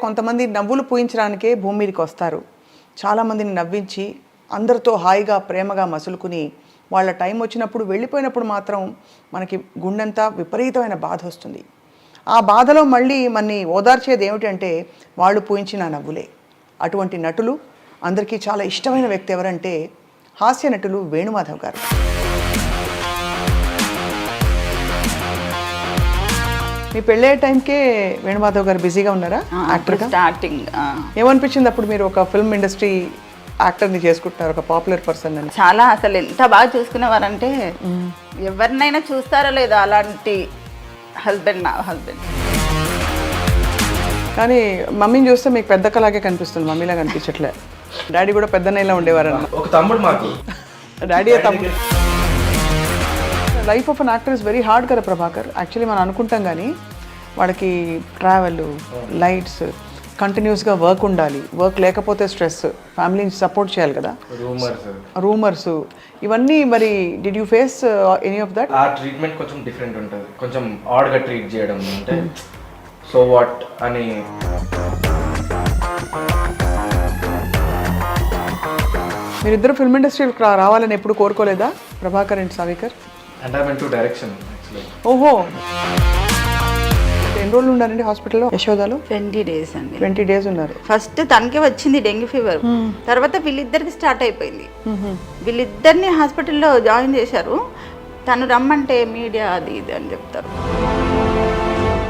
కొంతమంది నవ్వులు పూయించడానికే భూమి మీదకి వస్తారు. చాలామందిని నవ్వించి అందరితో హాయిగా ప్రేమగా మసులుకుని వాళ్ళ టైం వచ్చినప్పుడు వెళ్ళిపోయినప్పుడు మాత్రం మనకి గుండెంతా విపరీతమైన బాధ వస్తుంది. ఆ బాధలో మళ్ళీ మనని ఓదార్చేది ఏమిటంటే వాళ్ళు పూయించిన నవ్వులే. అటువంటి నటులు అందరికీ చాలా ఇష్టమైన వ్యక్తి ఎవరంటే హాస్య నటులు వేణుమాధవ్ గారు. మీ పెళ్ళే టైంకే వేణుమాధవ్ గారు బిజీగా ఉన్నారా యాక్టర్గా? స్టార్టింగ్ ఏమనిపించింది అప్పుడు మీరు ఒక ఫిల్మ్ ఇండస్ట్రీ యాక్టర్ని చేసుకుంటున్నారు, ఒక పాపులర్ పర్సన్ అని? చాలా అసలు ఎంత బాగా చూసుకునేవారంటే ఎవరినైనా చూస్తారో లేదో అలాంటి హస్బెండ్. నా హస్బెండ్ కానీ మమ్మీని చూస్తే మీకు పెద్ద కలాగే కనిపిస్తుంది, మమ్మీలా కనిపించట్లే. డాడీ కూడా పెద్దనైలా ఉండేవారన్న. ఒక తమ్ముడు మాకు. డాడీ తమ్ముడు. Life of an actor is very hard కదా ప్రభాకర్. యాక్చువల్లీ మనం అనుకుంటాం కానీ వాళ్ళకి ట్రావెల్, లైట్స్, కంటిన్యూస్గా వర్క్ ఉండాలి, వర్క్ లేకపోతే స్ట్రెస్, ఫ్యామిలీని సపోర్ట్ చేయాలి కదా, రూమర్స్ ఇవన్నీ. మరి did you face any of that? ఆ ట్రీట్మెంట్ కొంచెం డిఫరెంట్ ఉంటుంది, కొంచెం ఆడ్గా ట్రీట్ చేయడం అంటే సో వాట్ అని. మీరిద్దరు ఫిల్మ్ ఇండస్ట్రీకి రావాలని ఎప్పుడు కోరుకోలేదా Prabhakar and Savikar? And I went to direction actually. ఓహో, ఎన్ని రోజులు ఉన్నారండి హాస్పిటల్లో యశోదాలో? 20 days అండి. 20 days ఉన్నారు. ఫస్ట్ తనకే వచ్చింది డెంగ్యూ ఫీవర్, తర్వాత వీళ్ళిద్దరికి స్టార్ట్ అయిపోయింది. వీళ్ళిద్దరిని హాస్పిటల్లో జాయిన్ చేశారు. తను రమ్మంటే మీడియా అది ఇది అని చెప్తారు.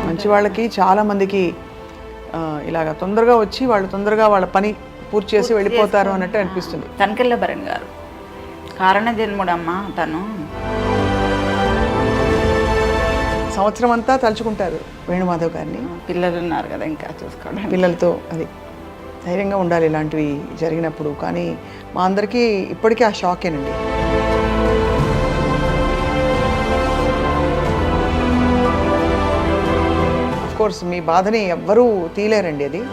మంచి వాళ్ళకి చాలా మందికి ఇలాగ తొందరగా వచ్చి వాళ్ళు తొందరగా వాళ్ళ పని పూర్తి చేసి వెళ్ళిపోతారు అన్నట్టు అనిపిస్తుంది. తనకెళ్ళ భరణ్ గారు కారణ జన్ముడమ్మ. తను సంవత్సరం అంతా తలుచుకుంటారు వేణుమాధవ్ గారిని. పిల్లలు ఉన్నారు కదా ఇంకా చూసుకోవడం. పిల్లలతో అది ధైర్యంగా ఉండాలి ఇలాంటివి జరిగినప్పుడు. కానీ మా అందరికీ ఇప్పటికీ ఆ షాకేనండి. ఆఫ్ కోర్స్ మీ బాధని ఎవ్వరూ తీయలేరండి అది.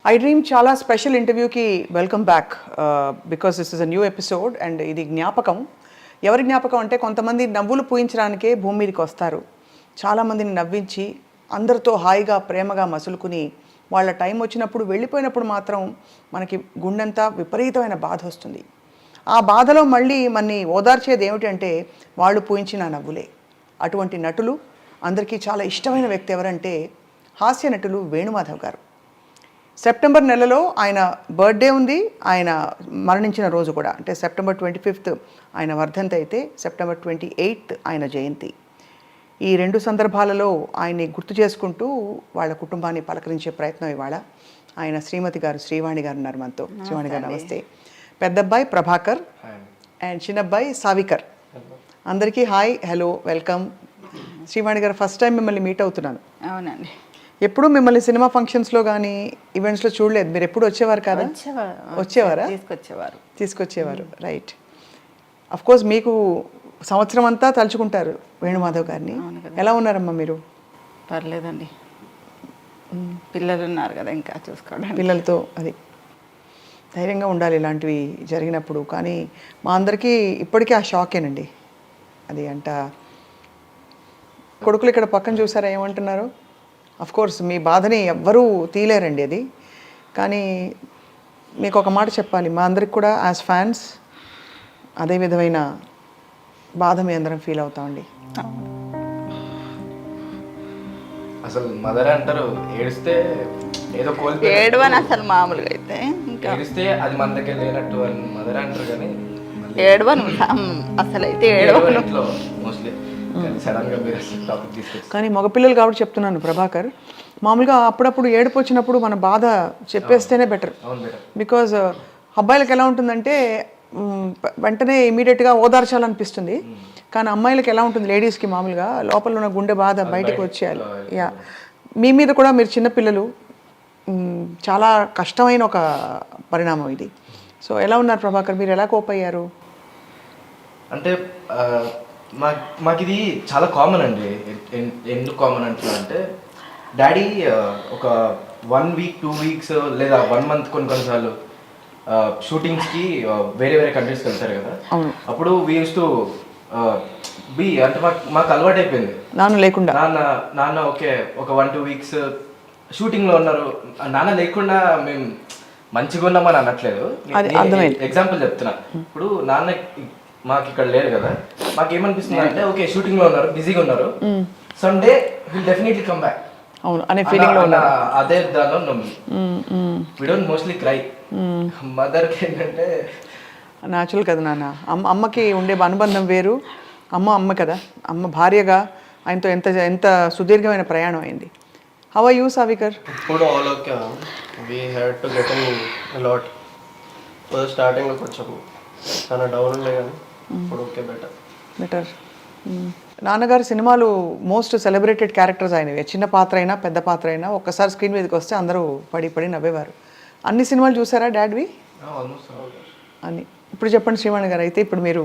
ఐ డ్రీమ్ చాలా స్పెషల్ ఇంటర్వ్యూకి welcome back because this is a new episode and ఇది జ్ఞాపకం. ఎవరి జ్ఞాపకం అంటే కొంతమంది నవ్వులు పూయించడానికే భూమి మీదకి వస్తారు. చాలామందిని నవ్వించి అందరితో హాయిగా ప్రేమగా మసులుకుని వాళ్ళ టైం వచ్చినప్పుడు వెళ్ళిపోయినప్పుడు మాత్రం మనకి గుండెంతా విపరీతమైన బాధ వస్తుంది. ఆ బాధలో మళ్ళీ మనని ఓదార్చేది ఏమిటంటే వాళ్ళు పూయించిన నవ్వులే. అటువంటి నటులు అందరికీ చాలా ఇష్టమైన వ్యక్తి ఎవరంటే హాస్య నటులు వేణుమాధవ్ గారు. సెప్టెంబర్ నెలలో ఆయన బర్త్డే ఉంది, ఆయన మరణించిన రోజు కూడా. అంటే సెప్టెంబర్ 25th ఆయన వర్ధంతి అయితే సెప్టెంబర్ 28th ఆయన జయంతి. ఈ రెండు సందర్భాలలో ఆయన్ని గుర్తు చేసుకుంటూ వాళ్ళ కుటుంబాన్ని పలకరించే ప్రయత్నం ఇవాళ. ఆయన శ్రీమతి గారు శ్రీవాణి గారు ఉన్నారు మనతో. శ్రీవాణి గారు నమస్తే. పెద్దబ్బాయి ప్రభాకర్ అండ్ చిన్నబ్బాయి సావికర్. అందరికీ హాయ్, హలో, వెల్కమ్. శ్రీవాణి గారు ఫస్ట్ టైం మిమ్మల్ని మీట్ అవుతున్నాను. అవునండి. ఎప్పుడు మిమ్మల్ని సినిమా ఫంక్షన్స్లో కానీ ఈవెంట్స్లో చూడలేదు. మీరు ఎప్పుడు వచ్చేవారు కదా? వచ్చేవారా? తీసుకొచ్చేవారు. రైట్. అఫ్ కోర్స్ మీకు సంవత్సరం అంతా తలుచుకుంటారు వేణుమాధవ్ గారిని. ఎలా ఉన్నారమ్మా మీరు? పర్లేదండి, పిల్లలు ఉన్నారు కదా ఇంకా చూసుకోవడం. పిల్లలతో అది ధైర్యంగా ఉండాలి ఇలాంటివి జరిగినప్పుడు. కానీ మా అందరికీ ఇప్పటికీ ఆ షాకేనండి అది. అంట కొడుకులు ఇక్కడ పక్కన చూసారా ఏమంటున్నారు? అఫ్ కోర్స్ మీ బాధని ఎవ్వరూ తీయలేరండి అది. కానీ మీకు ఒక మాట చెప్పాలి, మా అందరికి కూడా యాజ్ ఫ్యాన్స్ అదే విధమైన బాధ మీ అందరం ఫీల్ అవుతామండి. అసలు మదర్ అంటారు ఏడిస్తే ఏదో కోల్పోయి ఏడవని అసలు మామూలుగా అయితే ఇంకా ఏడిస్తే అది మన దగ్గర లేనట్టు అని మదర్ అంటారు. కానీ ఏడవను అసలు అయితే ఏడవను మోస్ట్లీ. సడన్గా మీరు టాపిక్ తీసుకొచ్చి కానీ మగపిల్లలు కాబట్టి చెప్తున్నాను ప్రభాకర్, మామూలుగా అప్పుడప్పుడు ఏడుపు వచ్చినప్పుడు మన బాధ చెప్పేస్తేనే బెటర్. బికాజ్ అబ్బాయిలకు ఎలా ఉంటుందంటే వెంటనే ఇమీడియట్గా ఓదార్చాలనిపిస్తుంది. కానీ అమ్మాయిలకు ఎలా ఉంటుంది, లేడీస్కి మామూలుగా లోపల ఉన్న గుండె బాధ బయటకు వచ్చేయాలి. యా, మీ మీద కూడా మీరు చిన్నపిల్లలు, చాలా కష్టమైన ఒక పరిణామం ఇది. సో ఎలా ఉన్నారు ప్రభాకర్, మీరు ఎలా కోప్ అయ్యారు? అంటే మాకు ఇది చాలా కామన్ అండి. ఎందుకు కామన్ అంటున్నా డాడీ ఒక 1 week 2 weeks లేదా 1 month కొన్నిసార్లు షూటింగ్స్కి వేరే కంట్రీస్కి వెళ్తారు కదా. అప్పుడు వీ యూస్ టు బి అంటే మాకు అలవాటు అయిపోయింది. నాన్న లేకుండా నాన్న ఓకే ఒక 1-2 వీక్స్ షూటింగ్ లో ఉన్నారు, నాన్న లేకుండా మేము మంచిగా ఉన్నామని అనట్లేదు. ఎగ్జాంపుల్ చెప్తున్నా, ఇప్పుడు నాన్న మాకు ఇక్కడ లేరు కదా, మాకు ఏమనిపిస్తుంది అంటే ఓకే షూటింగ్ లో ఉన్నారు, బిజీగా ఉన్నారు, Sunday will definitely come back అవును అనే ఫీలింగ్ లో ఉన్నారు. అదే దానిలో ఉన్నాం. We don't mostly cry. మదర్కి ఏంటంటే న్యాచురల్ కదా నాన్న. అమ్మకి ఉండే అనుబంధం వేరు. అమ్మ కదా, అమ్మ భార్యగా ఆయనతో ఎంత ఎంత సుదీర్ఘమైన ప్రయాణం అయింది. How are you సావికర్? ఇప్పుడు all okay, we had to get in lot. First స్టార్టింగ్లో కొంచెం చాలా డౌన్ ఉండే కానీ ఇప్పుడు ఓకే బెటర్. నాన్నగారు సినిమాలు మోస్ట్ సెలబ్రేటెడ్ క్యారెక్టర్స్ అయినవి. చిన్న పాత్ర అయినా పెద్ద పాత్ర అయినా ఒక్కసారి స్క్రీన్ మీదకి వస్తే అందరూ పడి నవ్వేవారు. అన్ని సినిమాలు చూసారా డాడ్వి? అని ఇప్పుడు చెప్పండి శ్రీవాణి గారు. అయితే ఇప్పుడు మీరు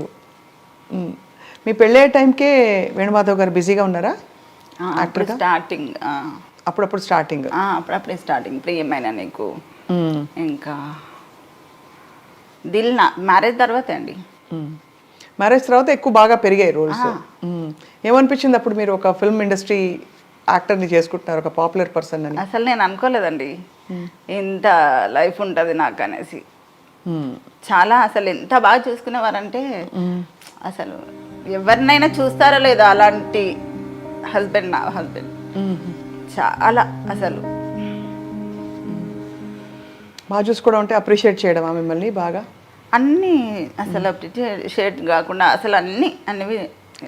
మీ పెళ్ళే టైంకే వేణుమాధవ్ గారు బిజీగా ఉన్నారా యాక్టర్గా? స్టార్టింగ్ అప్పుడప్పుడు అప్పుడప్పుడే స్టార్టింగ్ ప్రియమైన నీకు, ఇంకా దిల్ నా మ్యారేజ్ తర్వాత అండి. మ్యారేజ్ తర్వాత ఎక్కువ బాగా పెరిగాయి రోల్స్. ఏమనిపించింది అప్పుడు మీరు ఒక ఫిల్మ్ ఇండస్ట్రీ యాక్టర్ని చేసుకుంటున్నారు, ఒక పాపులర్ పర్సన్ అని? అసలు నేను అనుకోలేదండి ఇంత లైఫ్ ఉంటుంది నాకు అనేసి. చాలా అసలు ఎంత బాగా చూసుకునేవారంటే అసలు ఎవరినైనా చూస్తారో లేదో అలాంటి హస్బెండ్, నా హస్బెండ్ చాలా అసలు బాగా చూసుకోవడం అంటే అప్రిషియేట్ చేయడం మిమ్మల్ని బాగా అన్నీ అసలు అప్రిషియేట్ కాకుండా అసలు అన్ని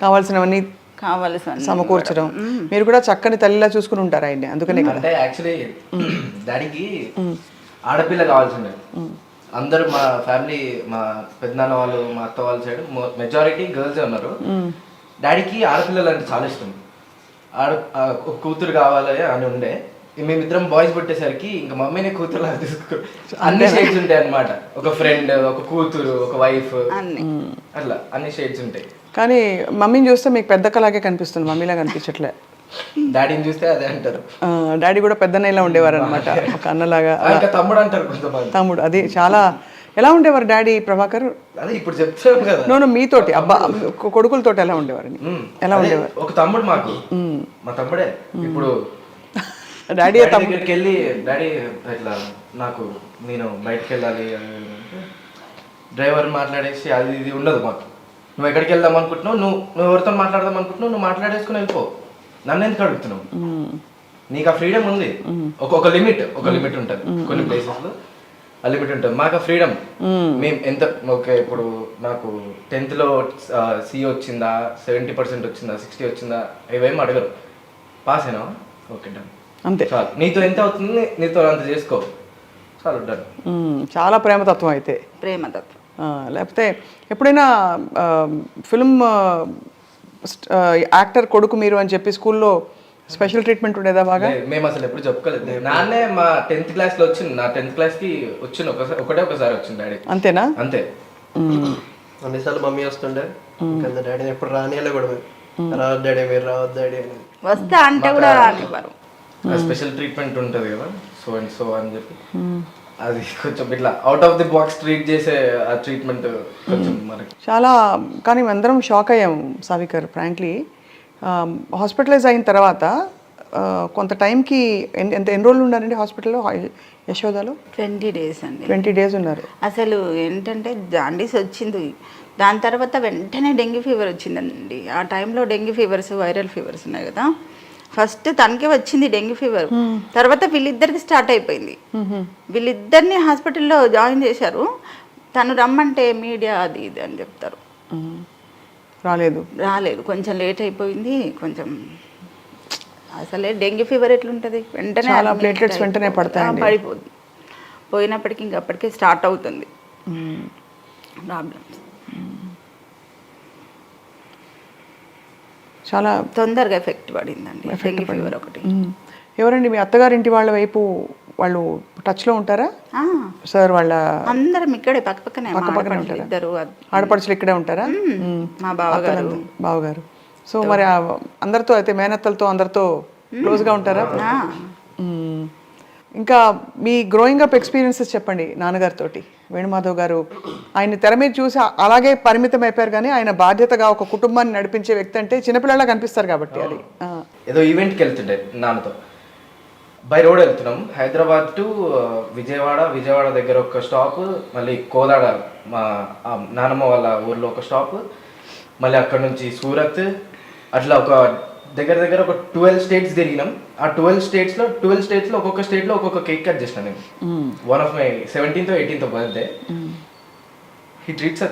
కావాల్సినవన్నీ కావాల్సిన సమకూర్చడం. మీరు కూడా చక్కని తల్లిలా చూసుకుని ఉంటారు ఆయన్ని, అందుకనే కదా. అంటే యాక్చువల్లీ డాడీకి ఆడపిల్ల కావాల్సిండే. అందరూ మా ఫ్యామిలీ, మా పెద్దనాన్న వాళ్ళు, మా అత్త వాళ్ళ సైడ్ మెజారిటీ గర్ల్సే ఉన్నారు. డాడీకి ఆడపిల్లలు అంటే చాలా ఇష్టం. ఒక కూతురు కావాలి అని ఉండే. మేమిద్దరం బాయ్స్ పుట్టేసరికి ఇంకా మమ్మీనే కూతురు తీసుకో, అన్ని షేడ్స్ ఉంటాయి అన్నమాట. ఒక ఫ్రెండ్, ఒక కూతురు, ఒక వైఫ్, అట్లా అన్ని షేడ్స్ ఉంటాయి. కానీ మమ్మీని చూస్తే మీకు పెద్ద కలాగే కనిపిస్తుంది, మమ్మీలా కనిపించట్లే. డాడీని చూస్తే అదే అంటారు. డాడీ కూడా పెద్దన్నయ్యలా ఉండేవారు అనమాట, ఒక అన్నలాగా. తమ్ముడు అంటారు కొంతమంది. తమ్ముడు, అది చాలా. ఎలా ఉండేవారు డాడీ ప్రభాకర్? అదే ఇప్పుడు చెప్తాం కదా. నో మీతోటి కొడుకులతోటి ఎలా ఉండేవారు? ఎలా ఉండేవారు? ఒక తమ్ముడు మాకు, మా తమ్ముడే. ఇప్పుడు డాడీ దగ్గరికి వెళ్ళి డాడీ ఇట్లా నాకు నేను బయటకు వెళ్ళాలి డ్రైవర్ మాట్లాడేసి అది ఇది ఉండదు మాకు. నువ్వు ఎక్కడికి వెళ్దాం అనుకుంటున్నావు, నువ్వు ఎవరితో మాట్లాడదాం అనుకుంటున్నావు, నువ్వు మాట్లాడేసుకుని వెళ్ళిపో, నన్ను ఎందుకు అడుగుతున్నావు? నీకు ఆ ఫ్రీడమ్ ఉంది. ఒక లిమిట్ ఉంటుంది కొన్ని ప్లేసెస్లో, ఆ లిమిట్ ఉంటుంది. మాకు ఆ ఫ్రీడమ్. మేము ఎంత ఓకే, ఇప్పుడు నాకు 10th లో C వచ్చిందా, 70% వచ్చిందా, 60 వచ్చిందా, ఇవేం అడగరు. పాస్ అయినా ఓకే డన్, అంతే. చాలు. నీతో ఎంత అవుతుంది, నీతో అంత చేసుకో, చాలు డన్. చాలా ప్రేమతత్వం. అయితే ప్రేమతత్వం. లేకపోతే ఎప్పుడైనా ఫిల్మ్ యాక్టర్ కొడుకు మీరు అని చెప్పి స్కూల్లో స్పెషల్ ట్రీట్మెంట్ ఉండేదా బాగా? మేము అసలు ఎప్పుడు చెప్పుకోలేదు. నాన్నే మా 10th క్లాస్ లో వచ్చింది, నా 10th క్లాస్ కి వచ్చింది ఒకసారి వచ్చింది డాడీ. అంతేనా? అంతే. అన్నిసార్లు మమ్మీ వస్తుండే, డాడీని ఎప్పుడు రానియాలి కూడా, రావద్దు డాడీ, మీరు రావద్దు డాడీ అని. వస్తా అంటే కూడా రానివ్వరు. స్పెషల్ ట్రీట్మెంట్ ఉంటుంది కదా, సో అండ్ సో అని చెప్పి అది కొంచెం ఇట్లా out of the box treat చేసే ఆ ట్రీట్మెంట్ కొంచెం మనకి చాలా. కానీ అందరం షాక్ అయ్యాం సావికర్, ఫ్రాంక్లీ. హాస్పిటలైజ్ అయిన తర్వాత కొంత టైంకి ఎన్ని రోజులు ఉన్నారండి హాస్పిటల్లో, యశోదాలో? 20 days అండి. 20 days ఉన్నారు. అసలు ఏంటంటే జాండీస్ వచ్చింది, దాని తర్వాత వెంటనే డెంగ్యూ ఫీవర్ వచ్చిందండి. ఆ టైంలో డెంగ్యూ ఫీవర్స్, వైరల్ ఫీవర్స్ ఉన్నాయి కదా. ఫస్ట్ తనకే వచ్చింది డెంగ్యూ ఫీవర్, తర్వాత వీళ్ళిద్దరికి స్టార్ట్ అయిపోయింది. వీళ్ళిద్దరిని హాస్పిటల్లో జాయిన్ చేశారు. తను రమ్మంటే మీడియా అది ఇది అని చెప్తారు. రాలేదు, కొంచెం లేట్ అయిపోయింది. కొంచెం అసలే డెంగ్యూ ఫీవర్ ఎట్లుంటుంది, వెంటనే ప్లేట్లెట్స్ వెంటనే పడిపోతుంది. పోయినప్పటికీ ఇంకా అప్పటికే స్టార్ట్ అవుతుంది ప్రాబ్లమ్స్. చాలా తొందరగా ఎఫెక్ట్ పడిందండి డెంగ్యూ ఫీవర్ ఒకటి. ఎవరండి మీ అత్తగారింటి వాళ్ళ వైపు వాళ్ళు టచ్లో ఉంటారా సార్? వాళ్ళ అందరం ఇక్కడే పక్కపక్కనే ఉంటారా? ఇద్దరు ఆడపడుచులు ఇక్కడే ఉంటారా? మా బావగారు. సో మరి అందరితో అయితే మేనత్తలతో అందరితో క్లోజ్గా ఉంటారా? ఇంకా మీ గ్రోయింగ్ అప్ ఎక్స్పీరియన్సెస్ చెప్పండి నాన్నగారితోటి. వేణుమాధవ్ గారు ఆయన తెర మీద చూసి అలాగే పరిమితం అయిపోయారు, కానీ ఆయన బాధ్యతగా ఒక కుటుంబాన్ని నడిపించే వ్యక్తి అంటే చిన్నపిల్లలా కనిపిస్తారు కాబట్టి అది. ఏదో ఈవెంట్కి వెళ్తుండే నాన్నతో, బై రోడ్ వెళ్తున్నాం, హైదరాబాద్ టు విజయవాడ దగ్గర ఒక స్టాప్, మళ్ళీ కోదాడ మా నానమ్మ వాళ్ళ ఊర్లో ఒక స్టాప్, మళ్ళీ అక్కడ నుంచి సూరత్, అట్లా ఒక దగ్గర ఒక 12 స్టేట్స్ తిరిగినాం. ఆ 12 స్టేట్స్లో ఒక్కొక్క స్టేట్లో ఒక్కొక్క కేక్ కట్ చేసిన నేను. One of my 17th or 18th birthday. ఈ ట్రీట్స్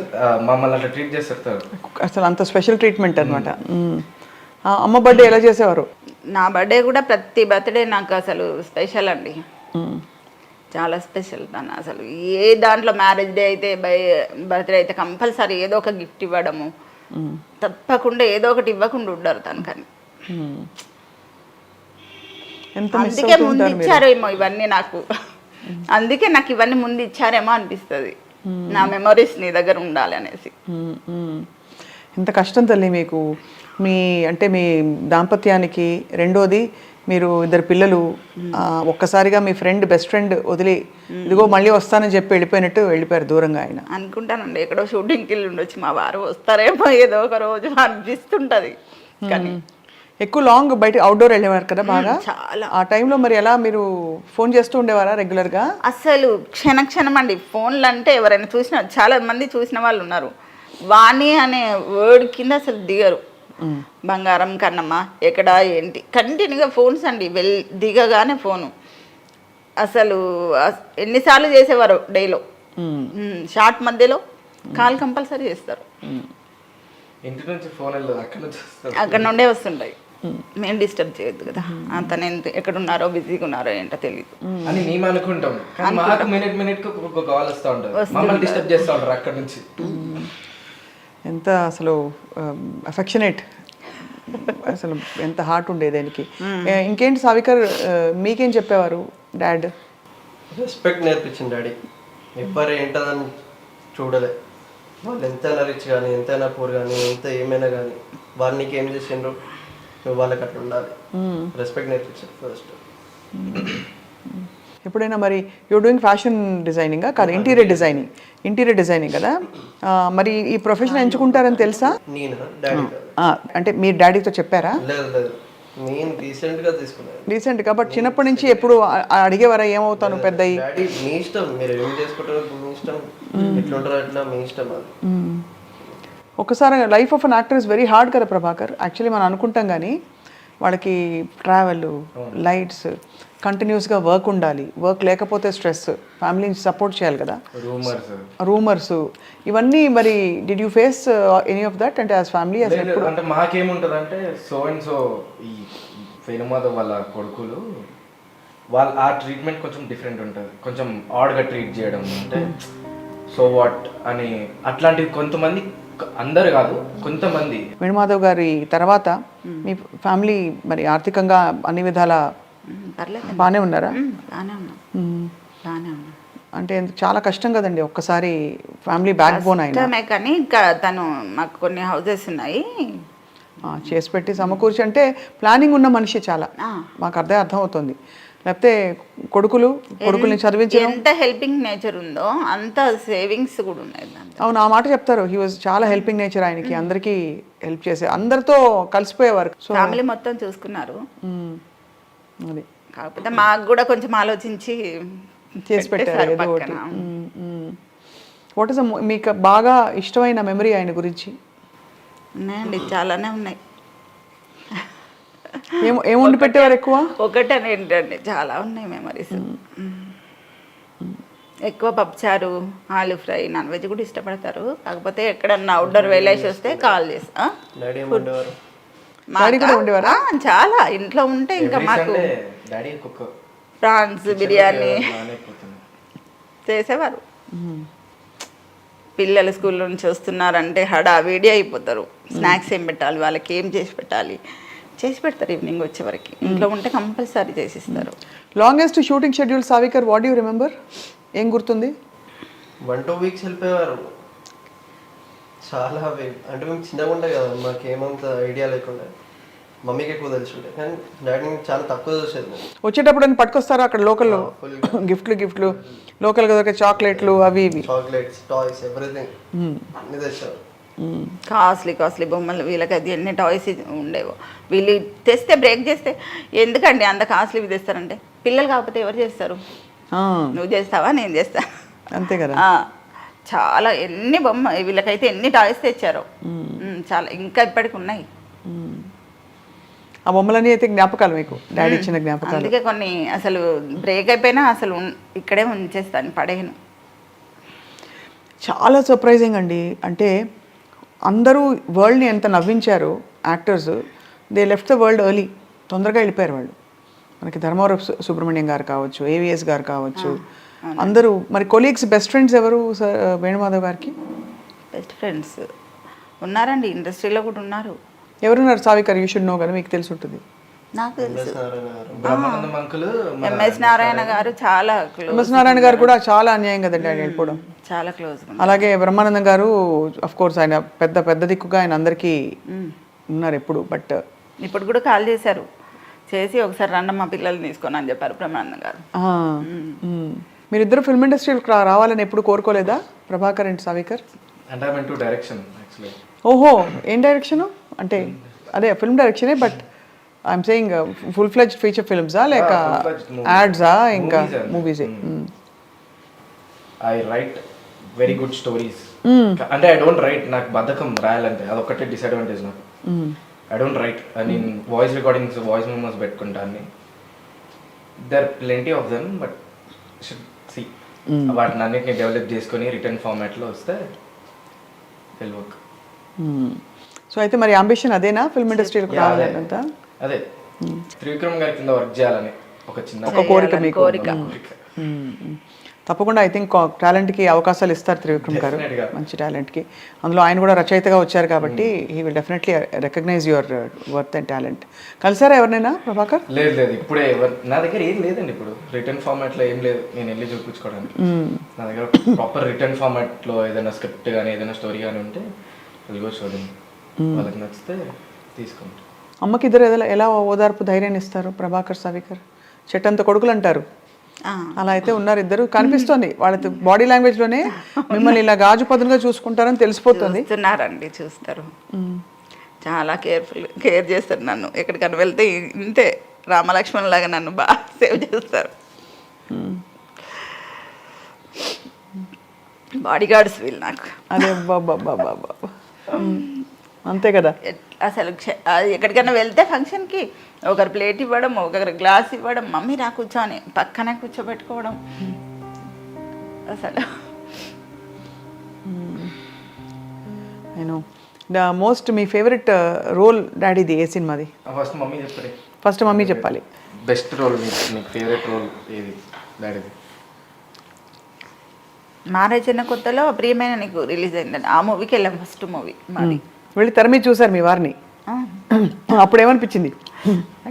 మమ్మల్ని అట్లా ట్రీట్ చేస్తారు అసలు అంత స్పెషల్ ట్రీట్మెంట్ అనమాట. అమ్మ బర్త్డే ఎలా చేసేవారు? నా బర్త్డే కూడా ప్రతి బర్త్డే నాకు అసలు స్పెషల్ అండి, చాలా స్పెషల్. తను అసలు ఏ దాంట్లో మ్యారేజ్ డే అయితే బర్త్డే అయితే కంపల్సరీ ఏదో ఒక గిఫ్ట్ ఇవ్వడము, తప్పకుండా ఏదో ఒకటి ఇవ్వకుండా ఉండరు తనకని. అందుకే ముందు ఇచ్చారేమో ఇవన్నీ నాకు, అందుకే నాకు ఇవన్నీ ముందు ఇచ్చారేమో అనిపిస్తుంది. నా మెమరీస్ నీ దగ్గర ఉండాలి అనేసి. ఎంత కష్టం తల్లి మీకు, మీ అంటే మీ దాంపత్యానికి. రెండోది మీరు ఇద్దరు పిల్లలు, ఒక్కసారిగా మీ బెస్ట్ ఫ్రెండ్ వదిలి ఇదిగో మళ్ళీ వస్తానని చెప్పి వెళ్ళిపోయారు దూరంగా. ఆయన అనుకుంటానండి ఎక్కడో షూటింగ్కి వెళ్ళి ఉండొచ్చు, మా వారు వస్తారేమో ఏదో ఒక రోజు అనిపిస్తుంటది. కానీ ఎక్కువ లాంగ్ బయట అవుట్డోర్ వెళ్ళేవారు కదా బాగా. చాలా. ఆ టైంలో మరి ఎలా మీరు ఫోన్ చేస్తూ ఉండేవారా రెగ్యులర్గా? అసలు క్షణం అండి. ఫోన్లు అంటే ఎవరైనా చాలా మంది చూసిన వాళ్ళు ఉన్నారు, వాణి అనే వర్డ్ కింద అసలు దిగరు. బంగారం కన్నమ్మ ఎక్కడ ఏంటి కంటిన్యూగా ఫోన్స్ అండి, దిగగానే ఫోను. అసలు ఎన్నిసార్లు చేసేవారు డేలో, షార్ట్ మధ్యలో కాల్ కంపల్సరీ చేస్తారు. ఇంటి నుంచి ఫోన్ అక్కడ నుండే వస్తుంటాయి. మేము డిస్టర్బ్ చేయొద్దు కదా, తను ఎక్కడున్నారో బిజీగా ఉన్నారో ఏంటో తెలియదు అని మేము అనుకుంటాం. మాకు మినిట్ ఒక కాల్ వస్తూ ఉంటుంది, మమ్మల్ని డిస్టర్బ్ చేస్తూ ఉంటారు అక్కడ నుంచి. ఎంత అసలు అఫెక్షనేట్, అసలు ఎంత హార్ట్ ఉండేది దానికి. ఇంకేంటి సావికర్, మీకేం చెప్పేవారు డాడ్? రెస్పెక్ట్ నేర్పించింది డాడీ. ఎవ్వరు ఏంటదని చూడలే, వాళ్ళు ఎంతైనా రిచ్ కానీ ఎంతైనా పూర్ కానీ ఎంత ఏమైనా కానీ వాళ్ళు నీకు ఏం చేసిండ్రు నువ్వు వాళ్ళకి అట్లా ఉండాలి. రెస్పెక్ట్ నేర్పించారు ఫస్ట్. ఎప్పుడైనా మరి యూర్ డూయింగ్ ఫ్యాషన్ డిజైనింగ్ కాదు, ఇంటీరియర్ డిజైనింగ్ కదా, మరి ఈ ప్రొఫెషన్ ఎంచుకుంటారని తెలుసా? నేను డాడీ అంటే మీరు డాడీతో చెప్పారా? లేదు, నేను రీసెంట్గా తీసుకున్నాను. రీసెంట్గా, బట్ చిన్నప్పటి నుంచి ఎప్పుడు అడిగేవారా ఏమవుతాను పెద్ద? డాడీ మీ ఇష్టం, మీరు ఏం చేసుకుంటారో మీ ఇష్టం, ఎట్లుంటారో అట్లా మీ ఇష్టం. అది ఒకసారి life of an actor is very hard కదా ప్రభాకర్. యాక్చువల్లీ మనం అనుకుంటాం కానీ వాళ్ళకి ట్రావెల్, లైట్స్, కంటిన్యూస్గా వర్క్ ఉండాలి, వర్క్ లేకపోతే స్ట్రెస్, ఫ్యామిలీని సపోర్ట్ చేయాలి కదా, రూమర్స్ ఇవన్నీ. మరి did you face any of that అంటే యాజ్ ఫ్యామిలీ? అంటే మాకేముంటుంది అంటే సో అండ్ సో ఈ వేణుమాధవ్ వాళ్ళ కొడుకులు వాళ్ళ ఆ ట్రీట్మెంట్ కొంచెం డిఫరెంట్ ఉంటుంది, కొంచెం ఆడ్గా ట్రీట్ చేయడం, అంటే సో వాట్ అని అట్లాంటివి కొంతమంది, అందరు కాదు కొంతమంది. వేణుమాధవ్ గారి తర్వాత మీ ఫ్యామిలీ మరి ఆర్థికంగా అన్ని విధాల బాగానే ఉన్నారా? అంటే చాలా కష్టం కదండి, ఒక్కసారి ఫ్యామిలీ బ్యాక్ బోన్ అయినా. కానీ తను మాకు కొన్ని హౌసెస్ ఉన్నాయి చేసి పెట్టి సమకూర్చి, అంటే ప్లానింగ్ ఉన్న మనిషి చాలా, మాకు అర్థం అవుతుంది. లేకపోతే కొడుకుల్ని చదివించడం, ఎంత హెల్పింగ్ నేచర్ ఉందో అంత సేవింగ్స్ కూడా ఉన్నాయి. అవును, ఆ మాట చెప్తారు. హీ వాజ్ చాలా హెల్పింగ్ నేచర్ ఆయనకి, అందరికీ హెల్ప్ చేసే, అందరితో కలిసిపోయేవారు. ఫ్యామిలీ మొత్తం చూసుకున్నారు. అది కాకపోతే మాకు కూడా కొంచెం ఆలోచించి చేసి పెట్టారు ఏదో ఒకటి. వాట్ ఇస్ మీకు బాగా ఇష్టమైన మెమరీ ఆయన గురించి? ఉన్నాయండి, చాలానే ఉన్నాయి. ఏం వండి పెట్టేవారు ఎక్కువ? ఒకటని ఏంటండి, చాలా ఉన్నాయి మెమరీస్. ఎక్కువ పప్పుచారు, ఆలు ఫ్రై, నాన్ వెజ్ కూడా ఇష్టపడతారు. కాకపోతే ఎక్కడన్నా అవుట్డోర్ వెళ్ళేసి వస్తే కాల్ చేస్తా. చాలా ఇంట్లో ఉంటే ఇంకా మాకు ప్రాన్స్ బిర్యానీ చేసేవారు. పిల్లలు స్కూల్ నుంచి వస్తున్నారంటే హడావిడి అయిపోతారు. స్నాక్స్ ఏం పెట్టాలి, వాళ్ళకి ఏం చేసి పెడతారు ఈవినింగ్ వచ్చే వరకు. ఇంట్లో ఉంటే కంపల్సరీ చేసిస్తారు. Longest shooting schedule సావికర్, what you remember? ఏం గుర్తుంది? 1-2 weeks వెళ్ళిపోయేవారు. చాలా అంటే మేము చిన్నగా ఉండే కదా, మాకేమంత ఐడియా లేకుండా మమ్మీకి ఎక్కువ తెలుసుంటాయి కానీ డాడీని చాలా తక్కువ చూసేది నేను. వచ్చేటప్పుడు అని పట్టుకొస్తారా అక్కడ లోకల్లో గిఫ్ట్లు లోకల్గా దొరికే చాక్లెట్లు అవి ఇవి చాక్లెట్స్ టాయ్స్ ఎవ్రీథింగ్ అన్ని తెచ్చారు. కాస్ట్లీ బొమ్మలు వీళ్ళకి అది ఎన్ని టాయ్స్ ఉండేవో. వీళ్ళు తెస్తే బ్రేక్ చేస్తే ఎందుకండి అంత కాస్ట్లీవి తెస్తారంటే, పిల్లలు కాకపోతే ఎవరు చేస్తారు? ఆ, నువ్వు చేస్తావా, నేను చేస్తా. అంతే కదా. చాలా ఎన్ని వీళ్ళకైతే ఎన్ని టాయ్స్ తెచ్చారో. చాలా ఇంకా ఇప్పటికి ఉన్నాయి. ఆ బొమ్మలన్నీ అయితే జ్ఞాపకాలు మీకు, డాడీ ఇచ్చిన జ్ఞాపకాలు. అందుకే కొన్ని అసలు బ్రేక్ అయిపోయినా అసలు ఇక్కడే ఉంచేస్తాను, పడేయను. చాలా సర్ప్రైజింగ్ అండి. అంటే అందరూ వరల్డ్ని ఎంత నవ్వించారు actors, they left the world early, తొందరగా వెళ్ళిపోయారు వాళ్ళు. మనకి ధర్మవరం సుబ్రహ్మణ్యం గారు కావచ్చు, ఏవిఎస్ గారు కావచ్చు, అందరూ. మరి కొలీగ్స్, బెస్ట్ ఫ్రెండ్స్ ఎవరు వేణుమాధవ్ గారికి? బెస్ట్ ఫ్రెండ్స్ ఉన్నారండి, ఇండస్ట్రీలో కూడా ఉన్నారు. ఎవరున్నారు? సావికర్, యూ షుడ్ నో కదా, మీకు తెలిసి ఉంటుంది. నాకు తెలుసు, బ్రహ్మానందం అంకుల్, ఎంఎస్ నారాయణ గారు చాలా క్లోజ్. ఎంఎస్ నారాయణ గారు కూడా చాలా అన్యాయం కదండి ఆయన వెళ్ళిపోవడం. చాలా క్లోజ్. అలాగే బ్రహ్మానందం గారు అఫ్ కోర్స్ ఆయన పెద్ద దిక్కుగా ఆయన అందరికీ ఉన్నారు ఎప్పుడు. బట్ ఇప్పుడు కూడా కాల్ చేశారు, చేసి ఒకసారి రండి మా పిల్లల్ని తీసుకొని అని చెప్పారు బ్రహ్మానందం గారు. మీరిద్దరు ఫిల్మ్ ఇండస్ట్రీకి రావాలని ఎప్పుడు కోరుకోలేదా ప్రభాకర్ అండ్ సావికర్? అంటే I mean to direction actually. ఓహో, ఏం డైరెక్షను? అంటే అదే ఫిల్మ్ డైరెక్షనే, but I'm saying full fledged feature ఫిల్మ్సా లేక యాడ్సా ఇంకా మూవీసే? I write very good stories. అంటే ఐ డోంట్ రైట్, నాకు బద్ధకం రాయాలంటే, అదొక్కటే డిసడ్వాంటేజ్ నాకు. I don't write. నేను వాయిస్ రికార్డింగ్స్, వాయిస్ మెమోస్ పెట్టుకుంటాను. There plenty of them, but should see వాటిని అన్నిటిని డెవలప్ చేసుకొని రిటర్న్ ఫార్మాట్లో వస్తే విల్ వర్క్. సో అయితే మరి అంబిషన్ అదేనా, ఫిల్మ్ ఇండస్ట్రీకి రావాలంతా? అదే త్రివిక్రమ్ గారి కింద వర్క్ చేయాలని ఒక చిన్న కోరిక మీకు. కోరిక. తప్పకుండా ఐ థింక్ టాలెంట్కి అవకాశాలు ఇస్తారు త్రివిక్రమ్ గారు, Definitely. మంచి టాలెంట్కి. అందులో ఆయన కూడా రచయితగా వచ్చారు కాబట్టి he will definitely recognise your worth and talent. కలిసారా ఎవరినైనా ప్రభాకర్? లేదు, ఇప్పుడే నా దగ్గర ఏం లేదండి. ఇప్పుడు రిటర్న్ ఫార్మాట్లో ఏం లేదు, నేను వెళ్ళి చూపించుకోవడానికి. నా దగ్గర ప్రాపర్ రిటర్న్ ఫార్మాట్లో ఏదైనా స్క్రిప్ట్ కానీ ఏదైనా స్టోరీ కానీ ఉంటే వెళ్ళి చూడండి, వాళ్ళకి నచ్చితే తీసుకుంటాం. అమ్మకి ఇద్దరు ఎలా ఓదార్పు ధైర్యాన్ని ఇస్తారు ప్రభాకర్ సావికర్? చెట్టంత కొడుకులు అంటారు, అలా అయితే ఉన్నారు ఇద్దరు. కనిపిస్తోంది వాళ్ళ బాడీ లాంగ్వేజ్ లోనే మిమ్మల్ని ఇలా గాజు పదునుగా చూసుకుంటారని తెలిసిపోతుంది. చూస్తున్నారండి, చూస్తారు. చాలా కేర్ చేస్తారు నన్ను. ఎక్కడికైనా వెళ్తే ఇంతే రామలక్ష్మణ్ లాగా నన్ను బాగా సేవ్ చేస్తారు. బాడీ గార్డ్స్ వీళ్ళు నాకు. అదే బాబా, అంతే కదా. అసలు ఎక్కడికైనా వెళ్తే ఫంక్షన్కి ఒకరు ప్లేట్ ఇవ్వడం, ఒకరు గ్లాస్ ఇవ్వడం, మమ్మీ రా కూర్చొని పక్కనే కూర్చోబెట్టుకోవడం. అసలు నేను ద మోస్ట్ మీ ఫేవరెట్ రోల్ డాడీది ఏ సినిమాది? ఫస్ట్ మమ్మీ చెప్పండి. ఫస్ట్ మమ్మీ చెప్పాలి. బెస్ట్ రోల్, మీకు ఫేవరెట్ రోల్ ఏది డాడీది? మ్యారేజ్ అయిన కొత్తలో ప్రియమైన నీకు రిలీజ్ అయిందండి, ఆ మూవీకి వెళ్ళాం. ఫస్ట్ మూవీ మాది. వెళ్ళి తెర మీద చూసారు మీ వారిని, అప్పుడు ఏమనిపించింది?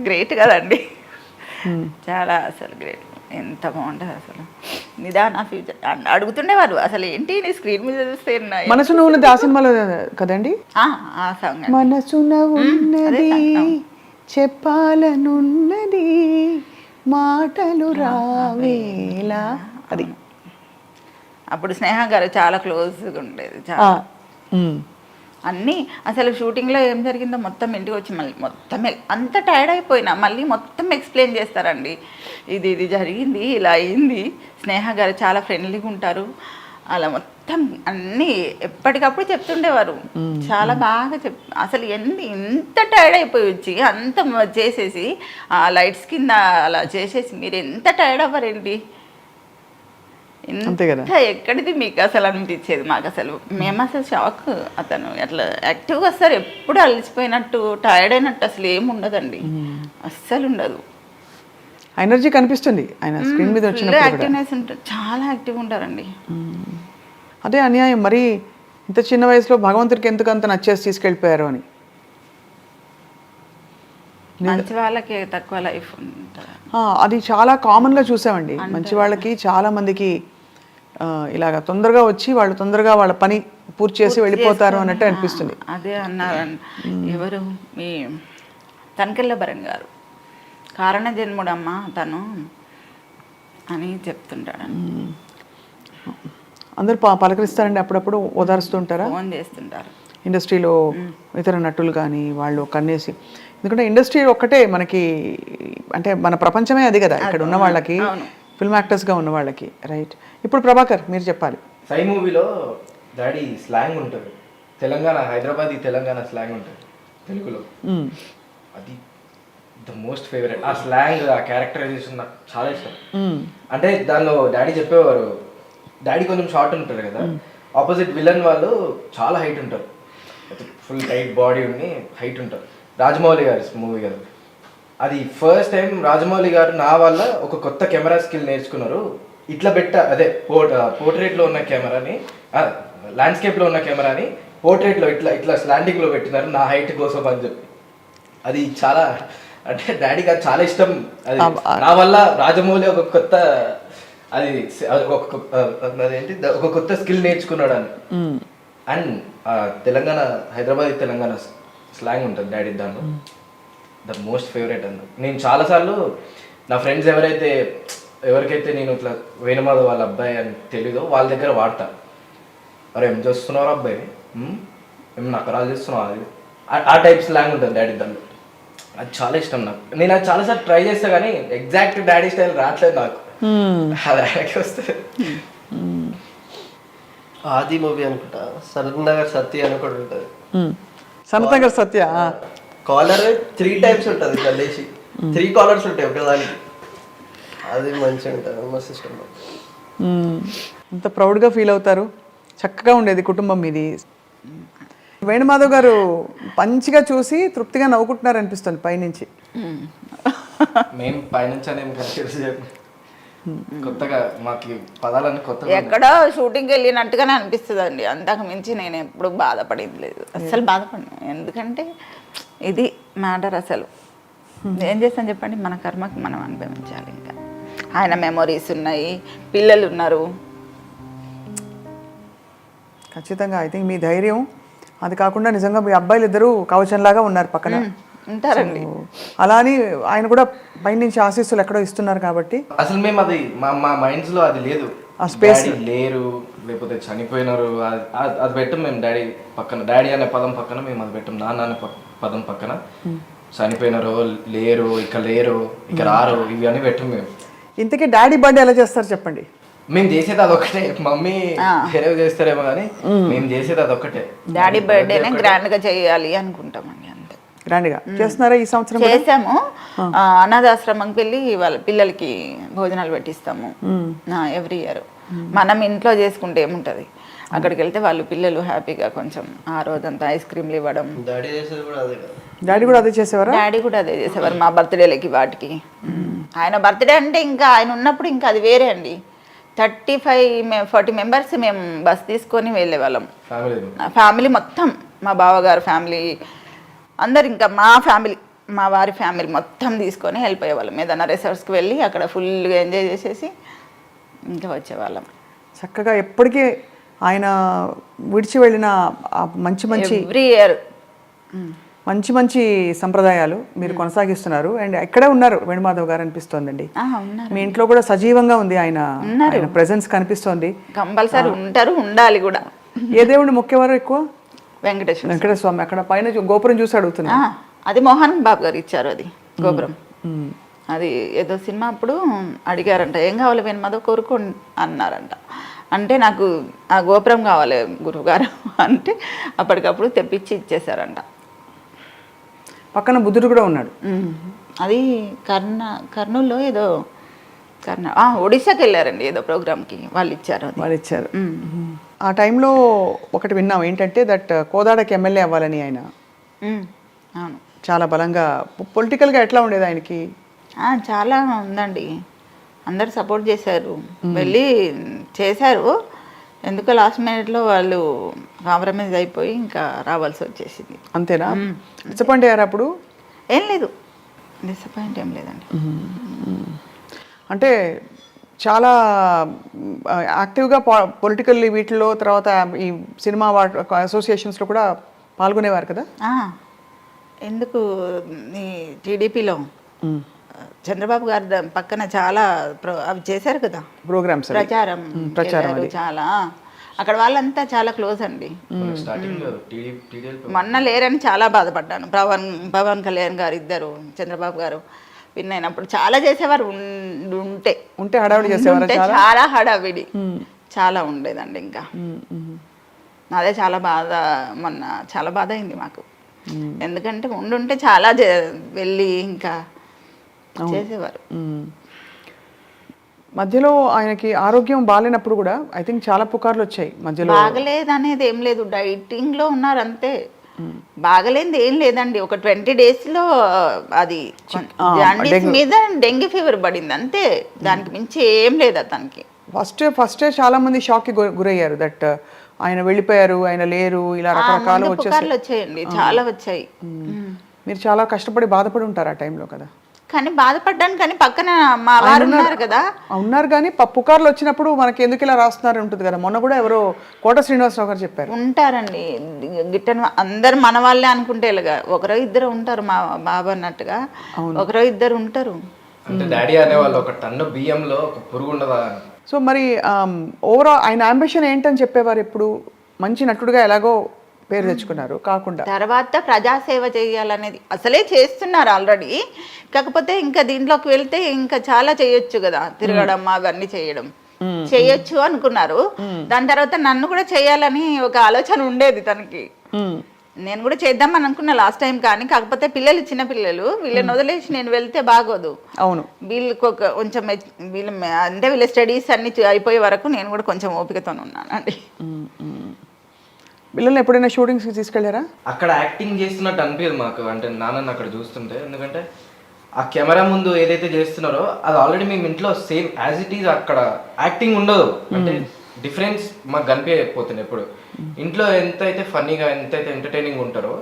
గ్రేట్ కదండి, చాలా అసలు గ్రేట్. ఎంత బాగుంటుంది అసలు. నిదాన ఫ్యూచర్ అడుగుతుండేవారు, అసలు ఏంటి నీ స్క్రీన్ మీద చూస్తే మనసున ఉన్నది ఆ సినిమాలో కదండి? ఆ సాంగ్ మనసున ఉన్నది చెప్పాలనున్నది మాటలు రావేలా, అది. అప్పుడు స్నేహ గారు చాలా క్లోజ్గా ఉండేది. చాలా అన్నీ అసలు షూటింగ్లో ఏం జరిగిందో మొత్తం ఇంటికి వచ్చి మళ్ళీ మొత్తం అంత టైర్డ్ అయిపోయినా మళ్ళీ మొత్తం ఎక్స్ప్లెయిన్ చేస్తారండి. ఇది జరిగింది, ఇలా అయింది. స్నేహ గారు చాలా ఫ్రెండ్లీగా ఉంటారు, అలా మొత్తం అన్నీ ఎప్పటికప్పుడు చెప్తుండేవారు. చాలా బాగా అసలు ఎంత టైర్డ్ అయిపోయి వచ్చి అంత చేసేసి ఆ లైట్స్ కింద అలా చేసేసి మీరు ఎంత టైర్డ్ అవ్వరండి, అంతే కదా. ఎక్కడిది మీకు అసలు అనిపించేది. మాకు అసలు మేము అసలు షాక్. అతను అట్లా యాక్టివ్గా వస్తారు, ఎప్పుడు అలసిపోయినట్టు టైర్డ్ అయినట్టు అసలు ఏమి ఉండదండి, అస్సలు ఉండదు. ఎనర్జీ కనిపిస్తుంది ఆయన స్క్రీన్ మీద వచ్చినప్పుడు. యాక్టివ్నెస్ ఉంటుంది, చాలా యాక్టివ్గా ఉంటారండి. అదే అన్యాయం, మరి ఇంత చిన్న వయసులో భగవంతుడికి ఎందుకు అంత నచ్చేసి తీసుకెళ్ళిపోయారు అని. మంచి వాళ్ళకి తక్కువ లైఫ్ ఉంటుంది, అది చాలా కామన్గా చూసామండి. మంచి వాళ్ళకి చాలా మందికి ఇలాగ తొందరగా వచ్చి వాళ్ళు తొందరగా వాళ్ళ పని పూర్తి చేసి వెళ్ళిపోతారు అన్నట్టు అనిపిస్తుంది. అదే అన్నారండి ఎవరు, మీ తనకెళ్ళ భరణ్ గారు కారణ జన్ముడమ్మ తను అని చెప్తుంటాడు. అందరూ పలకరిస్తారండి, అప్పుడప్పుడు ఓదారుస్తుంటారా? ఫోన్ చేస్తుంటారు ఇండస్ట్రీలో ఇతర నటులు కానీ వాళ్ళు కన్నేసి, ఎందుకంటే ఇండస్ట్రీ ఒక్కటే మనకి, అంటే మన ప్రపంచమే అది కదా ఇక్కడ ఉన్న వాళ్ళకి, ఫిల్మ్ యాక్టర్స్గా ఉన్న వాళ్ళకి, రైట్? ఇప్పుడు ప్రభాకర్ మీరు చెప్పాలి. సై మూవీలో డాడీ స్లాంగ్ ఉంటుంది, తెలంగాణ హైదరాబాద్ తెలంగాణ స్లాంగ్ ఉంటుంది తెలుగులో. అది ద మోస్ట్ ఫేవరెట్. ఆ స్లాంగ్, ఆ క్యారెక్టరైజేషన్ నాకు చాలా ఇష్టం. అంటే దానిలో డాడీ చెప్పేవారు, డాడీ కొంచెం షార్ట్ ఉంటారు కదా, ఆపోజిట్ విలన్ వాళ్ళు చాలా హైట్ ఉంటారు, ఫుల్ టైట్ బాడీ ఉండి హైట్ ఉంటారు. రాజమౌళి గారి మూవీ కదా అది. ఫస్ట్ టైం రాజమౌళి గారు నా వల్ల ఒక కొత్త కెమెరా స్కిల్ నేర్చుకున్నారు. ఇట్లా అదే పోర్ట్రేట్లో ఉన్న కెమెరాని, ల్యాండ్స్కేప్లో ఉన్న కెమెరాని పోర్ట్రేట్లో ఇట్లా ఇట్లా స్లాండింగ్లో పెట్టినారు నా హైట్ కోసం అని చెప్పి. అది చాలా, అంటే డాడీకి అది చాలా ఇష్టం. అది నా వల్ల రాజమౌళి ఒక కొత్త, అదేంటి ఒక కొత్త స్కిల్ నేర్చుకున్నాడు అని. అండ్ తెలంగాణ హైదరాబాద్ తెలంగాణ స్లాంగ్ ఉంటుంది డాడీ దాంట్లో, ద మోస్ట్ ఫేవరెట్ అన్న. నేను చాలాసార్లు నా ఫ్రెండ్స్ ఎవరికైతే నేను ఇట్లా వేణుమాధవ్ వాళ్ళ అబ్బాయి అని తెలీదో వాళ్ళ దగ్గర వాడతా, అరే ఏం చేస్తున్నారు అబ్బాయి, ఏం నకరాలు చేస్తున్నావు, అది ఆ టైప్ స్లాంగ్ ఉంటుంది డాడీ దాంట్లో. అది చాలా ఇష్టం నాకు. నేను అది చాలాసార్లు ట్రై చేస్తా కానీ ఎగ్జాక్ట్ డాడీ స్టైల్ రావట్లేదు నాకు. అది ఆయనకి వస్తుంది. ఆది మూవీ అనుకుంటా, సనత్ నగర్ సత్య అని కూడా ఉంటుంది. సనత్ నగర్ సత్య కాలర్ 3 times ఉంటుంది ఇట్లా లేచి, 3 కాలర్స్ ఉంటాయి ఒకదానికి. అది మంచిగా ఉంటుంది, మస్తు ఇష్టం. ఎంత ప్రౌడ్గా ఫీల్ అవుతారు. చక్కగా ఉండేది కుటుంబం మీది. వేణుమాధవ్ గారు మంచిగా చూసి తృప్తిగా నవ్వుకుంటున్నారు అనిపిస్తుంది పైనుంచి. మేము పైనుంచి అనేది కన్ఫ్యూజ్ కొత్తగా మాకు పదాలన్నీ కొత్తగా. ఎక్కడో షూటింగ్కి వెళ్ళినట్టుగానే అనిపిస్తుంది అండి, అంతకు మించి నేను ఎప్పుడు బాధపడింది లేదు, అస్సలు బాధపడను. ఎందుకంటే ఇది మ్యాటర్. అసలు ఏం చేస్తాను చెప్పండి, మన కర్మకి మనం అనుభవించాలి. ఇంకా ఆయన మెమొరీస్ ఉన్నాయి, పిల్లలు ఉన్నారు. ఖచ్చితంగా ఐ థింక్ మీ ధైర్యం, అది కాకుండా నిజంగా మీ అబ్బాయిలు ఇద్దరు కవచంలాగా ఉన్నారు పక్కన ఉంటారండి. అలా అని ఆయన కూడా పైనుంచి ఆశీస్సులు ఎక్కడో ఇస్తున్నారు కాబట్టి. అసలు మేము అది మా మైండ్స్ లో అది లేదు, ఆ స్పేస్ లేరు, లేకపోతే చనిపోయినారు అది పెట్టం మేము. డాడీ పక్కన, డాడీ అనే పదం పక్కన మేము అది పెట్టం. నాన్న అనే పదం పక్కన చనిపోయినారు, లేరు, ఇక లేరు, ఇక రారు, ఇవి అని పెట్టం మేము. ఇంతకీ డాడీ బర్త్డే ఎలా చేస్తారు చెప్పండి? మేము చేసేది అదొక్కటే, మమ్మీ వేరే చేస్తారేమో కానీ మేము చేసేది అదొక్కటే. డాడీ బర్త్డేనే గ్రాండ్ గా చేయాలి అనుకుంటామండి, అంతే. గ్రాండ్గా చేస్తున్నారా ఈ సంవత్సరం? చేసాము. అనాథాశ్రమంకి వెళ్ళి వాళ్ళ పిల్లలకి భోజనాలు పెట్టిస్తాము ఎవ్రీ ఇయర్. మనం ఇంట్లో చేసుకుంటే ఏముంటది, అక్కడికి వెళ్తే వాళ్ళు పిల్లలు హ్యాపీగా కొంచెం ఆ రోజంతా ఐస్ క్రీమ్లు ఇవ్వడం. డాడీ కూడా అదే చేసేవారు? డాడీ కూడా అదే చేసేవారు మా బర్త్డేలకి వాటికి. ఆయన బర్త్డే అంటే ఇంకా ఆయన ఉన్నప్పుడు ఇంకా అది వేరే అండి. 35-40 మెంబర్స్ మేము బస్ తీసుకొని వెళ్ళేవాళ్ళం, ఫ్యామిలీ మొత్తం. మా బావగారు ఫ్యామిలీ అందరు, ఇంకా మా ఫ్యామిలీ, మా వారి ఫ్యామిలీ మొత్తం తీసుకొని వెళ్ళిపోయేవాళ్ళం. ఏదైనా రిసార్ట్స్కి వెళ్ళి అక్కడ ఫుల్గా ఎంజాయ్ చేసేసి ఇంకా వచ్చేవాళ్ళం. చక్కగా ఎప్పటికీ ఆయన విడిచి వెళ్ళిన మంచి మంచి ఎవ్రీ ఇయర్ మంచి మంచి సంప్రదాయాలు మీరు కొనసాగిస్తున్నారు. అండ్ ఎక్కడే ఉన్నారు వేణుమాధవ్ గారు అనిపిస్తోందండి. మీ ఇంట్లో కూడా సజీవంగా ఉంది ఆయన ప్రెజెన్స్ కనిపిస్తోంది. కంపల్సరీ ఉంటారు, ఉండాలి కూడా. ఏ దేవుడిని మొక్కేవారు ఎక్కువ? వెంకటేశ్వర స్వామి. అక్కడ పైన గోపురం చూసి అడుగుతున్నా, అది మోహన్ బాబు గారు ఇచ్చారు అది గోపురం. అది ఏదో సినిమా అప్పుడు అడిగారంట, ఏం కావాలి వేణుమాధవ్ కోరుకో అన్నారంట. అంటే నాకు ఆ గోపురం కావాలి గురువుగారు అంటే అప్పటికప్పుడు తెప్పించి ఇచ్చేసారంట. పక్కన బుద్ధుడు కూడా ఉన్నాడు. అది కర్నూలులో ఏదో ఒడిశాకి వెళ్ళారండి ఏదో ప్రోగ్రామ్కి, వాళ్ళు ఇచ్చారు. ఆ టైంలో ఒకటి విన్నాం ఏంటంటే దట్ కోదాడకి ఎమ్మెల్యే అవ్వాలని ఆయన. అవును, చాలా బలంగా పొలిటికల్గా ఎట్లా ఉండేది ఆయనకి? చాలా ఉందండి, అందరు సపోర్ట్ చేశారు, వెళ్ళి చేశారు. ఎందుకో లాస్ట్ మినిట్లో వాళ్ళు కాంప్రమైజ్ అయిపోయి ఇంకా రావాల్సి వచ్చేసింది. అంతేనా? డిసప్పాయింట్ అయ్యారు అప్పుడు? ఏం లేదు, డిసప్పాయింట్ ఏం లేదండి. అంటే చాలా యాక్టివ్గా పొలిటికల్ వీటిలో, తర్వాత ఈ సినిమా అసోసియేషన్స్లో కూడా పాల్గొనేవారు కదా? ఎందుకు ఈ టీడీపీలో చంద్రబాబు గారి పక్కన చాలా అవి చేశారు కదా ప్రోగ్రామ్స్ ప్రచారం చేశారు చాలా. అక్కడ వాళ్ళంతా చాలా క్లోజ్ అండి. స్టార్టింగ్ మొన్న లేరని చాలా బాధపడ్డాను. పవన్ కళ్యాణ్ గారు ఇద్దరు, చంద్రబాబు గారు విన్ అయినప్పుడు చాలా చేసేవారు. ఉంటే హడావిడి చేసేవారు, చాలా హడావిడి చాలా ఉండేదండి. ఇంకా అదే చాలా బాధ, మొన్న చాలా బాధ అయింది మాకు. ఎందుకంటే ఉండుంటే చాలా వెళ్ళి ఇంకా చేసేవారు. మధ్యలో ఆయనకి ఆరోగ్యం బాగాలేనప్పుడు కూడా ఐ థింక్ చాలా పుకార్లు వచ్చాయి మధ్యలో. బాగలేదు అనేది ఏం లేదు, డైటింగ్ లో ఉన్నారు అంతే. బాగలేనిది ఏం లేదండి. ఒక 20 days లో అది జాండీస్ మీద డెంగ్యూ ఫీవర్ పడింది అంతే. దానికి మించి ఏం లేదు అతనికి. ఫస్టే చాలా మంది షాక్ కి గురయ్యారు దట్ ఆయన వెళ్ళిపోయారు, ఆయన లేరు, ఇలా రకరకాలు వచ్చాయండి, చాలా వచ్చాయి. మీరు చాలా కష్టపడి బాధపడి ఉంటారు ఆ టైంలో కదా. కానీ బాధపడ్డాను, కానీ పక్కన మా వారు ఉన్నారు కదా. ఉన్నారు కానీ పుకార్లు వచ్చినప్పుడు మనకి ఎందుకు ఇలా రాస్తున్నారు ఉంటుంది కదా. మొన్న కూడా ఎవరో కోట శ్రీనివాసరావు గారు చెప్పారు. ఉంటారండి గిట్టని అందరు మన వాళ్ళే అనుకుంటే ఇలాగా ఒకరో ఇద్దరు ఉంటారు, మా బాబు అన్నట్టుగా ఒకరో ఇద్దరు ఉంటారు. అంటే డాడీ అనేవాళ్ళు ఒక టన్ను బియ్యంలో ఒక పురుగు ఉండదా. సో మరి ఓవరాల్ ఆయన అంబిషన్ ఏంటని చెప్పేవారు ఎప్పుడు. మంచి నటుడుగా ఎలాగో పేరు తెచ్చుకున్నారు కాకుండా తర్వాత ప్రజాసేవ చేయాలనేది అసలే చేస్తున్నారు ఆల్రెడీ. కాకపోతే ఇంకా దీంట్లోకి వెళ్తే ఇంకా చాలా చేయొచ్చు కదా, తిరగడం అవన్నీ చేయొచ్చు అనుకున్నారు. దాని తర్వాత నన్ను కూడా చేయాలని ఒక ఆలోచన ఉండేది తనకి. నేను కూడా చేద్దామని అనుకున్నా లాస్ట్ టైం. కానీ కాకపోతే పిల్లలు చిన్న పిల్లలు, వీళ్ళని వదిలేసి నేను వెళ్తే బాగోదు. అవును, వీళ్ళకి కొంచెం అంటే వీళ్ళ స్టడీస్ అన్ని అయిపోయే వరకు నేను కూడా కొంచెం ఓపికతో ఉన్నానండి. పిల్లల్ని ఎప్పుడైనా షూటింగ్స్కి తీసుకెళ్ళారా? అక్కడ యాక్టింగ్ చేస్తున్నట్టు అనిపించదు మాకు, అంటే నాన్నని అక్కడ చూస్తుంటే. ఎందుకంటే ఆ కెమెరా ముందు ఏదైతే చేస్తున్నారో అది ఆల్రెడీ మేము ఇంట్లో సేమ్ యాజ్ ఇట్ ఈజ్. అక్కడ యాక్టింగ్ ఉండదు, అంటే డిఫరెన్స్ మాకు కనిపించకపోతుంది ఎప్పుడు. ఇంట్లో ఎంతైతే ఫన్నీగా, ఎంతైతే ఎంటర్టైనింగ్ ఉంటారో,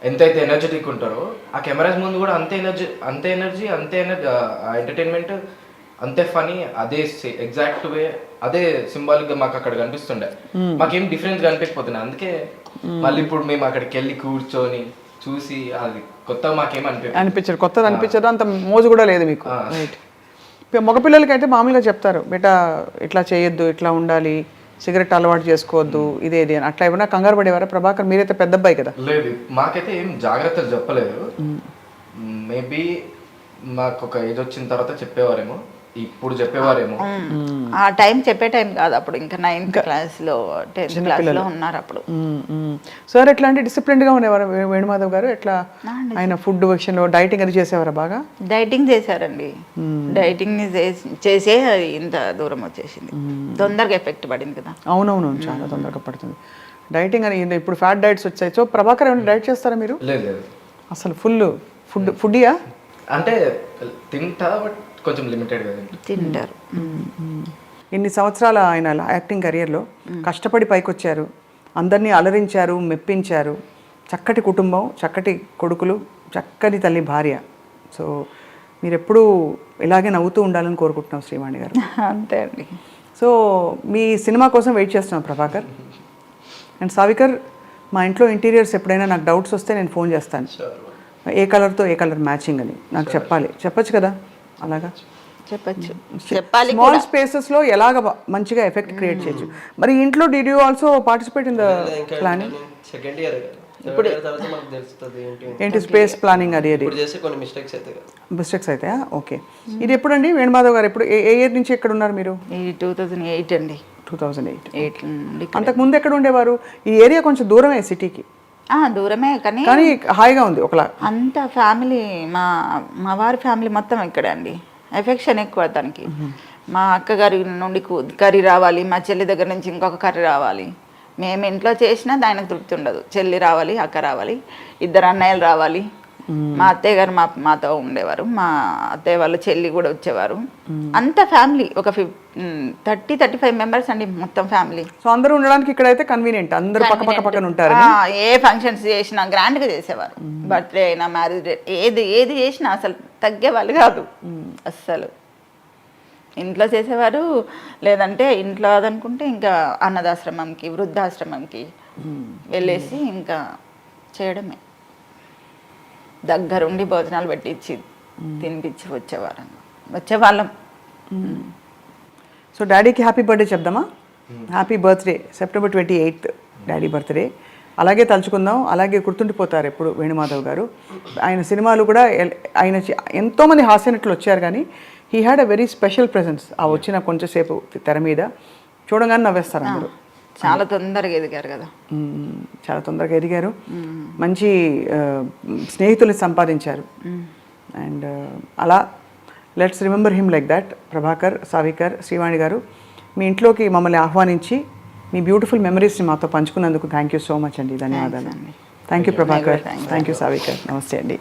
ఎంతైతే ఎనర్జెటిక్ ఉంటారో, ఆ కెమెరాస్ ముందు కూడా అంతే ఎనర్జీ ఆ ఎంటర్టైన్మెంట్, అంతే ఫనీ, అదే ఎగ్జాక్ట్ వే, అదే సింబాలిక్ గా మాకు అక్కడ కనిపిస్తుండే. మాకేం డిఫరెన్స్ కనిపించకపోతుంది. అందుకే మళ్ళీ ఇప్పుడు మేము అక్కడికి వెళ్ళి కూర్చొని చూసి అది కొత్త మాకేం అనిపించదు, కొత్తది అనిపించదు, అంత మోజు కూడా లేదు మీకు. రైట్. మగపిల్లలకి అయితే మామూలుగా చెప్తారు, బేటా ఇట్లా చేయొద్దు, ఇట్లా ఉండాలి, సిగరెట్ అలవాటు చేసుకోవద్దు, ఇదేది అని. అట్లా ఏమన్నా కంగారు పడేవారా? ప్రభాకర్ మీరైతే పెద్ద అబ్బాయి కదా. లేదు, మాకైతే ఏం జాగ్రత్తలు చెప్పలేదు. మేబీ మాకు ఒక ఏజ్ వచ్చిన తర్వాత చెప్పేవారేమో, ఇప్పుడు చెప్పేవారేమో. ఆ టైం చెప్పే టైం కాదు అప్పుడు. ఇంకా 9th క్లాస్లో 10th క్లాస్లో ఉన్నారు అప్పుడు. సార్ ఎట్లా అంటే డిసిప్లిన్డ్గా ఉండేవారు వేణుమాధవ్ గారు? ఎట్లా ఆయన ఫుడ్ విషయంలో డైటింగ్ అది చేసేవారా? బాగా డైటింగ్ చేశారండి. డైటింగ్ చేసే ఇంత దూరం వచ్చేసింది. తొందరగా ఎఫెక్ట్ పడింది కదా. అవునవును, చాలా తొందరగా పడుతుంది డైటింగ్ అని. ఇప్పుడు ఫ్యాట్ డైట్స్ వచ్చాయి. సో ప్రభాకర్ ఏమైనా డైట్ చేస్తారా మీరు? లేదు, అసలు ఫుడ్డియా? అంటే తింటా, బట్ కొంచెం లిమిటెడ్గా తింటారు. ఇన్ని సంవత్సరాల ఆయన యాక్టింగ్ కెరియర్లో కష్టపడి పైకొచ్చారు, అందరినీ అలరించారు, మెప్పించారు. చక్కటి కుటుంబం, చక్కటి కొడుకులు, చక్కని తల్లి భార్య. సో మీరు ఎప్పుడూ ఇలాగే నవ్వుతూ ఉండాలని కోరుకుంటున్నాం శ్రీవాణి గారు. అంతే అండి. సో మీ సినిమా కోసం వెయిట్ చేస్తున్నాం ప్రభాకర్ అండ్ సావికర్. మా ఇంట్లో ఇంటీరియర్స్ ఎప్పుడైనా నాకు డౌట్స్ వస్తే నేను ఫోన్ చేస్తాను. ఏ కలర్తో ఏ కలర్ మ్యాచింగ్ అని నాకు చెప్పచ్చు కదా. అలాగా చెప్పాలి. స్మాల్ స్పేసెస్ లో ఎలాగ మంచిగా ఎఫెక్ట్ క్రియేట్ చేయొచ్చు. మరి ఇంట్లో did you also participate in the planning? Second year ఇప్పుడు ఏంటి స్పేస్ ప్లానింగ్? అది కొన్ని మిస్టేక్స్ అయితే ఓకే. ఇది ఎప్పుడండి వేణుమాధవ్ గారు? ఎప్పుడు ఏ ఇయర్ నుంచి ఎక్కడ ఉన్నారు మీరు? 2008 అండి. 2008. అంతకుముందు ఎక్కడ ఉండేవారు? ఈ ఏరియా కొంచెం దూరమే సిటీకి. దూరమే, కానీ హాయిగా ఉంది. ఒకలా అంత ఫ్యామిలీ, మా వారి ఫ్యామిలీ మొత్తం ఇక్కడే అండి. ఎఫెక్షన్ ఎక్కువ తనకి. మా అక్కగారి నుండి కర్రీ రావాలి, మా చెల్లి దగ్గర నుంచి ఇంకొక కర్రీ రావాలి. మేము ఇంట్లో చేసినా ఆయనకు తృప్తి ఉండదు. చెల్లి రావాలి, అక్క రావాలి, 2 అన్నయ్యలు రావాలి. మా అత్తయ్య గారు మాతో ఉండేవారు. మా అత్తయ్య వాళ్ళ చెల్లి కూడా వచ్చేవారు. అంత ఫ్యామిలీ ఒక 30-35 మెంబర్స్ అండి మొత్తం ఫ్యామిలీ. సో అందరూ ఉండడానికి ఇక్కడైతే కన్వీనియంట్, అందరూ పక్కన ఉంటారు. ఏ ఫంక్షన్స్ చేసినా గ్రాండ్గా చేసేవారు. బర్త్డే అయినా, మ్యారేజ్ డే, ఏది చేసినా అసలు తగ్గేవాళ్ళు కాదు అస్సలు. ఇంట్లో చేసేవారు, లేదంటే ఇంట్లో అదనుకుంటే ఇంకా అన్నదాశ్రమంకి, వృద్ధాశ్రమంకి వెళ్ళేసి ఇంకా చేయడమే. దగ్గరుండి భోజనాలు పెట్టించి తినిపించి వచ్చేవాళ్ళం. సో డాడీకి హ్యాపీ బర్త్డే చెప్దామా? Happy birthday, September 28th daddy birthday. అలాగే తలుచుకుందాం, అలాగే గుర్తుండిపోతారు ఎప్పుడు వేణుమాధవ్ గారు. ఆయన సినిమాలు కూడా ఆయన ఎంతోమంది హాస్యనటులు వచ్చారు కానీ he had a very special presence. ఆ వచ్చిన కొంచెంసేపు తెర మీద చూడగానే నవ్వేస్తారు అందరూ. చాలా తొందరగా ఎదిగారు కదా. చాలా తొందరగా ఎదిగారు, మంచి స్నేహితుల్ని సంపాదించారు. అండ్ అలా let's remember him like that. Prabhakar, Savikar, Srivani garu, మీ ఇంట్లోకి మమ్మల్ని ఆహ్వానించి మీ బ్యూటిఫుల్ మెమరీస్ని మాతో పంచుకున్నందుకు థ్యాంక్ యూ సో మచ్ అండి. ధన్యవాదాలు. Thank you Prabhakar, thank you Savikar. నమస్తే అండి.